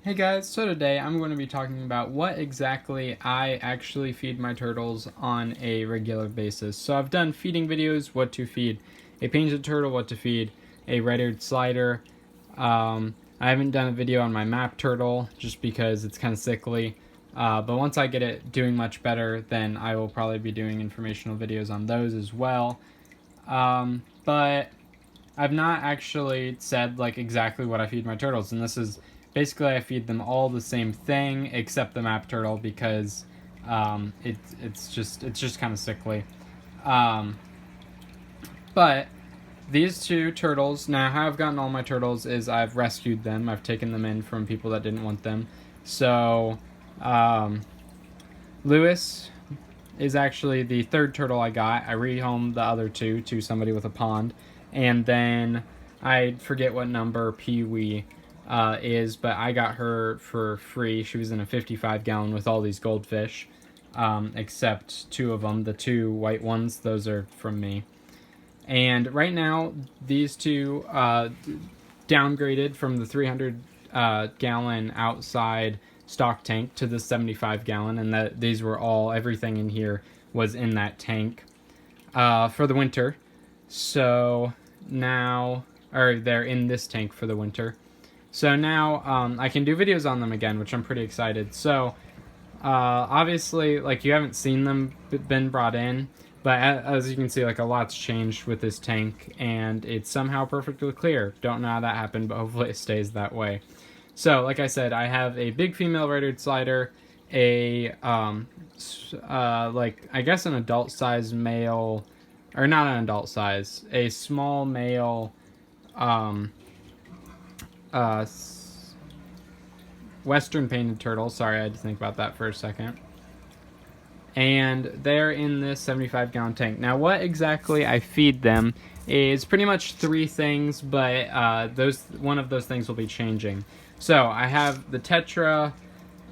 Hey guys, so today I'm going to be talking about what exactly I actually feed my turtles on a regular basis. So I've done feeding videos, what to feed a painted turtle, what to feed a red-eared slider. I haven't done a video on my map turtle just because it's kind of sickly. But once I get it doing much better, then I will probably be doing informational videos on those as well. But I've not actually said like exactly what I feed my turtles, and this is basically I feed them all the same thing except the map turtle because it's just kind of sickly. Um, but these two turtles, now how I've gotten all my turtles is I've rescued them. I've taken them in from people that didn't want them. So um, Lewis is actually the third turtle I got. I rehomed the other two to somebody with a pond. And then I forget what number Pee Wee is, but I got her for free. She was in a 55-gallon with all these goldfish, except two of them. The two white ones, those are from me. And right now, these two downgraded from the 300 gallon outside stock tank to the 75 gallon, and that these were all, everything in here was in that tank for the winter. So now, or they're in this tank for the winter. So now I can do videos on them again, which I'm pretty excited. So obviously, like, you haven't seen them been brought in, but as you can see, like, a lot's changed with this tank, and it's somehow perfectly clear. Don't know how that happened, but hopefully it stays that way. So, like I said, I have a big female red-eared slider, a like, I guess an adult size male, or not an adult size, a small male uh, Western painted turtle. Sorry, I had to think about that for a second. And they're in this 75-gallon tank. Now, what exactly I feed them is pretty much three things, but one of those things will be changing. So I have the Tetra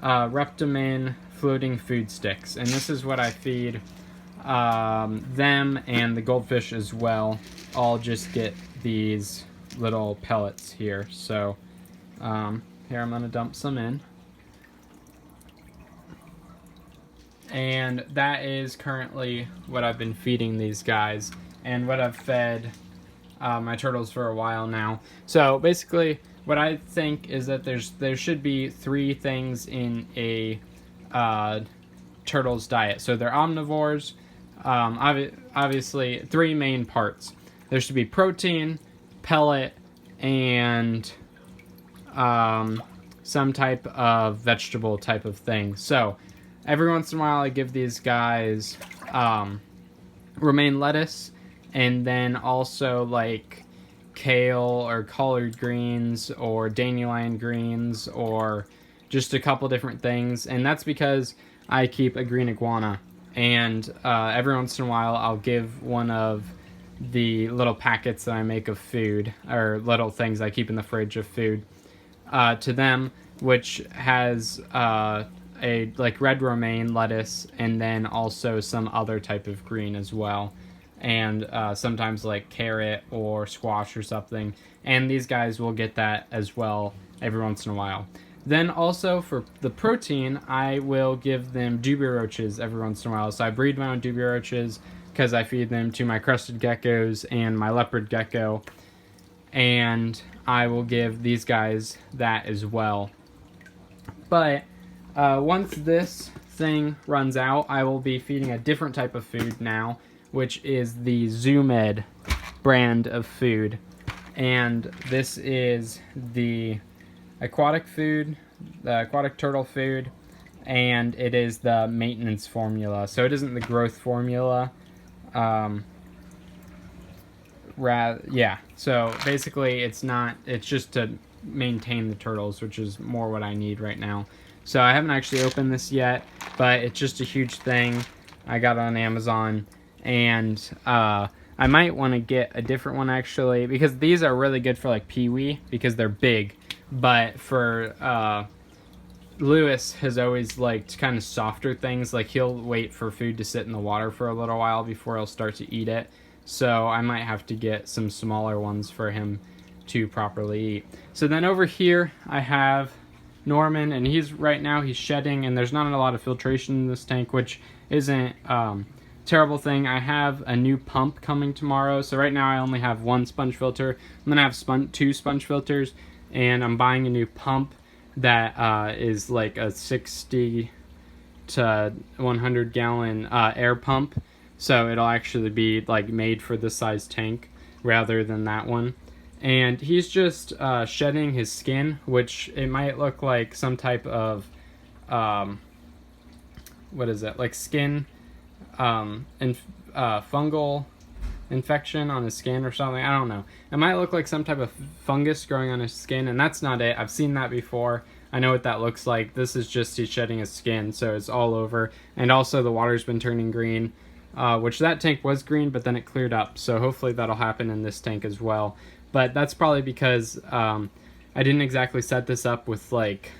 Reptimin floating food sticks, and this is what I feed them and the goldfish as well. All just get these little pellets here. So here I'm gonna dump some in. And that is currently what I've been feeding these guys and what I've fed my turtles for a while now. So basically what I think is that there should be three things in a turtle's diet. So they're omnivores. Obviously three main parts. There should be protein, pellet, and some type of vegetable type of thing. So every once in a while I give these guys romaine lettuce, and then also like kale or collard greens or dandelion greens or just a couple different things. And that's because I keep a green iguana, and every once in a while I'll give one of the little packets that I make of food, or little things I keep in the fridge of food, to them, which has a like red romaine lettuce, and then also some other type of green as well, and sometimes like carrot or squash or something. And these guys will get that as well every once in a while. Then also for the protein, I will give them dubia roaches every once in a while. So I breed my own dubia roaches because I feed them to my crested geckos and my leopard gecko, and I will give these guys that as well. But once this thing runs out, I will be feeding a different type of food now, which is the Zoomed brand of food. And this is the aquatic food, the aquatic turtle food, and it is the maintenance formula. So it isn't the growth formula. Yeah, so basically it's just to maintain the turtles, which is more what I need right now. So I haven't actually opened this yet, but it's just a huge thing. I got it on Amazon, and I might want to get a different one actually, because these are really good for like Pee Wee because they're big. But for Lewis has always liked kind of softer things. Like, he'll wait for food to sit in the water for a little while before he'll start to eat it. So I might have to get some smaller ones for him to properly eat. So then over here I have Norman, and right now he's shedding, and there's not a lot of filtration in this tank, which isn't terrible thing. I have a new pump coming tomorrow, so right now I only have one sponge filter. I'm gonna have 2 sponge filters, and I'm buying a new pump that is like a 60 to 100 gallon air pump, so it'll actually be like made for this size tank rather than that one. And he's just shedding his skin, which it might look like some type of what is it, like skin fungal infection on his skin or something. I don't know. It might look like some type of fungus growing on his skin, and that's not it. I've seen that before. I know what that looks like. This is just he's shedding his skin, so it's all over. And also the water's been turning green, which that tank was green, but then it cleared up. So hopefully that'll happen in this tank as well. But that's probably because I didn't exactly set this up with like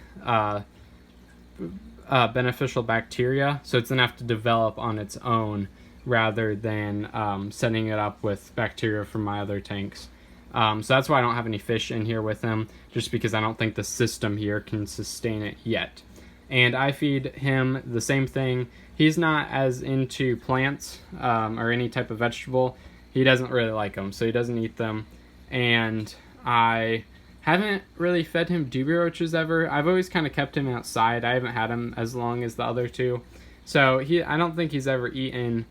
beneficial bacteria, so it's gonna have to develop on its own rather than setting it up with bacteria from my other tanks. So that's why I don't have any fish in here with him, just because I don't think the system here can sustain it yet. And I feed him the same thing. He's not as into plants or any type of vegetable. He doesn't really like them, so he doesn't eat them. And I haven't really fed him dubia roaches ever. I've always kind of kept him outside. I haven't had him as long as the other 2. So I don't think he's ever eaten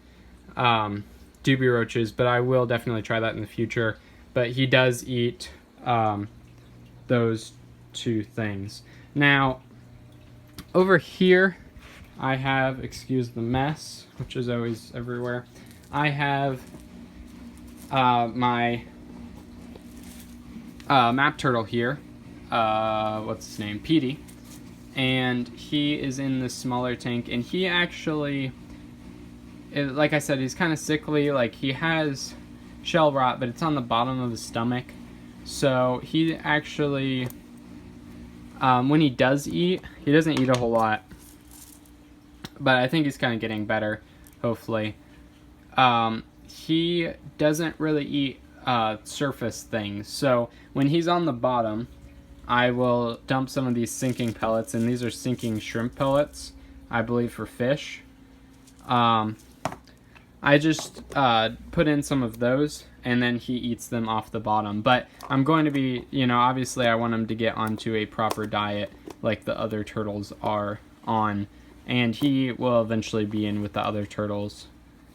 dubia roaches, but I will definitely try that in the future. But he does eat those 2 things. Now, over here, I have, excuse the mess, which is always everywhere, I have my map turtle here. What's his name? Petey. And he is in this smaller tank, and he actually, like I said, he's kind of sickly. Like, he has shell rot, but it's on the bottom of his stomach. So he actually, when he does eat, he doesn't eat a whole lot. But I think he's kind of getting better, hopefully. He doesn't really eat surface things. So when he's on the bottom, I will dump some of these sinking pellets, and these are sinking shrimp pellets, I believe, for fish. I just put in some of those, and then he eats them off the bottom. But I'm going to be, obviously I want him to get onto a proper diet like the other turtles are on, and he will eventually be in with the other turtles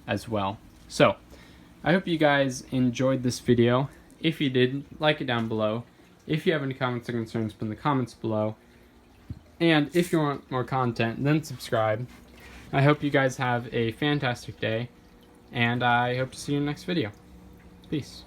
as well. So, I hope you guys enjoyed this video. If you did, like it down below. If you have any comments or concerns, put in the comments below. And if you want more content, then subscribe. I hope you guys have a fantastic day, and I hope to see you in the next video. Peace.